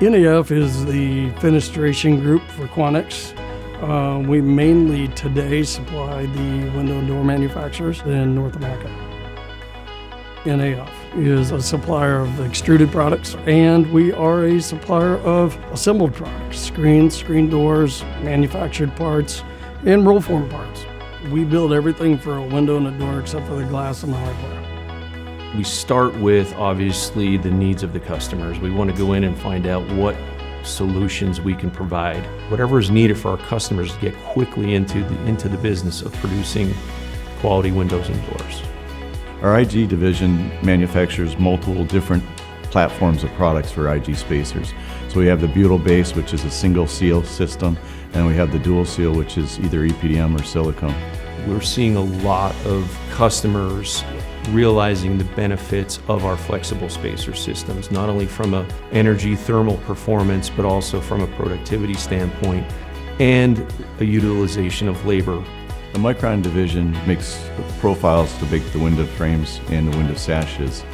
NAF is the Fenestration group for Quanex. We mainly today supply the window and door manufacturers in North America. NAF is a supplier of extruded products, and we are a supplier of assembled products, screens, screen doors, manufactured parts, and roll form parts. We build everything for a window and a door except for the glass and the hardware. We start with, obviously, the needs of the customers. We want to go in and find out what solutions we can provide. Whatever is needed for our customers to get quickly into the business of producing quality windows and doors. Our IG division manufactures multiple different platforms of products for IG spacers. So we have the butyl base, which is a single seal system, and we have the dual seal, which is either EPDM or silicone. We're seeing a lot of customers realizing the benefits of our flexible spacer systems, not only from an energy thermal performance, but also from a productivity standpoint and a utilization of labor. The Micron division makes profiles to make the window frames and the window sashes.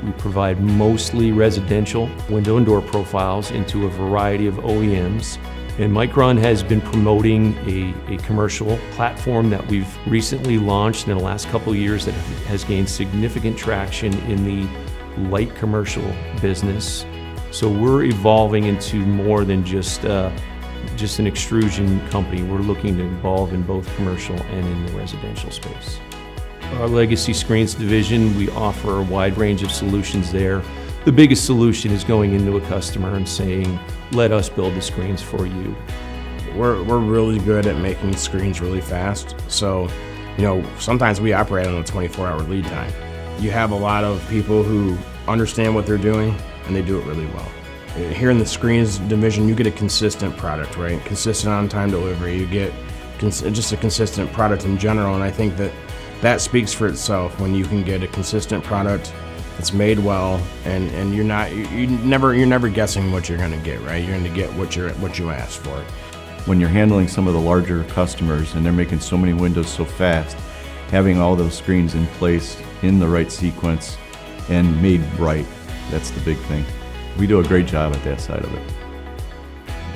We provide mostly residential window and door profiles into a variety of OEMs. And Micron has been promoting a commercial platform that we've recently launched in the last couple of years that has gained significant traction in the light commercial business. So we're evolving into more than just an extrusion company. We're looking to evolve in both commercial and in the residential space. Our legacy screens division, we offer a wide range of solutions there. The biggest solution is going into a customer and saying, let us build the screens for you. We're really good at making screens really fast. So, sometimes we operate on a 24-hour lead time. You have a lot of people who understand what they're doing and they do it really well. Here in the screens division, you get a consistent product, right? Consistent on-time delivery. You get just a consistent product in general, and I think that speaks for itself when you can get a consistent product that's made well, and you're never guessing what you're going to get, right? You're going to get what you asked for. When you're handling some of the larger customers and they're making so many windows so fast, having all those screens in place in the right sequence and made right, that's the big thing. We do a great job at that side of it.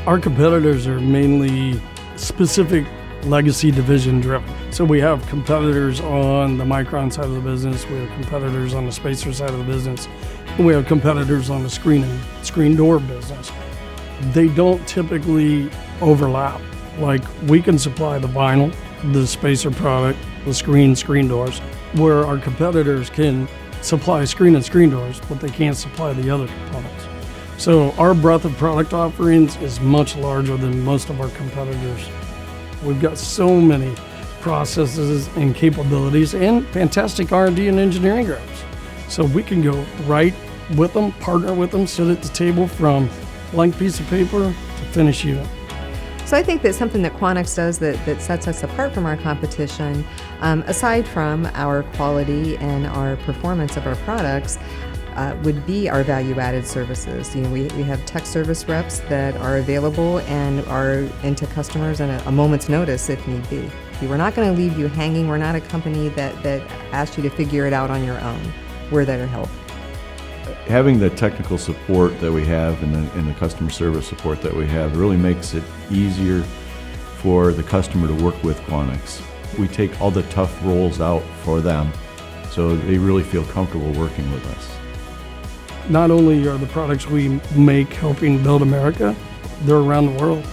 Our competitors are mainly specific legacy division driven. So we have competitors on the Micron side of the business, we have competitors on the spacer side of the business, and we have competitors on the screen door business. They don't typically overlap. Like, we can supply the vinyl, the spacer product, the screen doors, where our competitors can supply screen and screen doors, but they can't supply the other components. So our breadth of product offerings is much larger than most of our competitors. We've got so many processes and capabilities and fantastic R&D and engineering groups. So we can go right with them, partner with them, sit at the table from blank piece of paper to finished unit. So I think that something that Quanex does that sets us apart from our competition, aside from our quality and our performance of our products, would be our value-added services. We have tech service reps that are available and are into customers at a moment's notice if need be. We're not going to leave you hanging. We're not a company that asks you to figure it out on your own. We're there to help. Having the technical support that we have and the customer service support that we have really makes it easier for the customer to work with Quanex. We take all the tough roles out for them, so they really feel comfortable working with us. Not only are the products we make helping build America, they're around the world.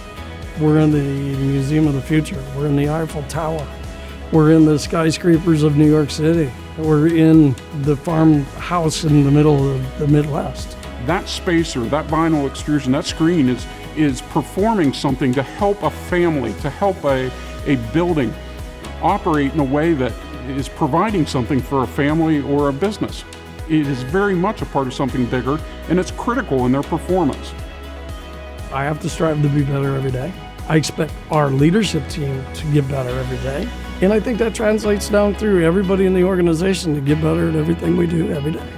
We're in the Museum of the Future. We're in the Eiffel Tower. We're in the skyscrapers of New York City. We're in the farmhouse in the middle of the Midwest. That spacer, that vinyl extrusion, that screen is performing something to help a family, to help a building operate in a way that is providing something for a family or a business. It is very much a part of something bigger, and it's critical in their performance. I have to strive to be better every day. I expect our leadership team to get better every day. And I think that translates down through everybody in the organization to get better at everything we do every day.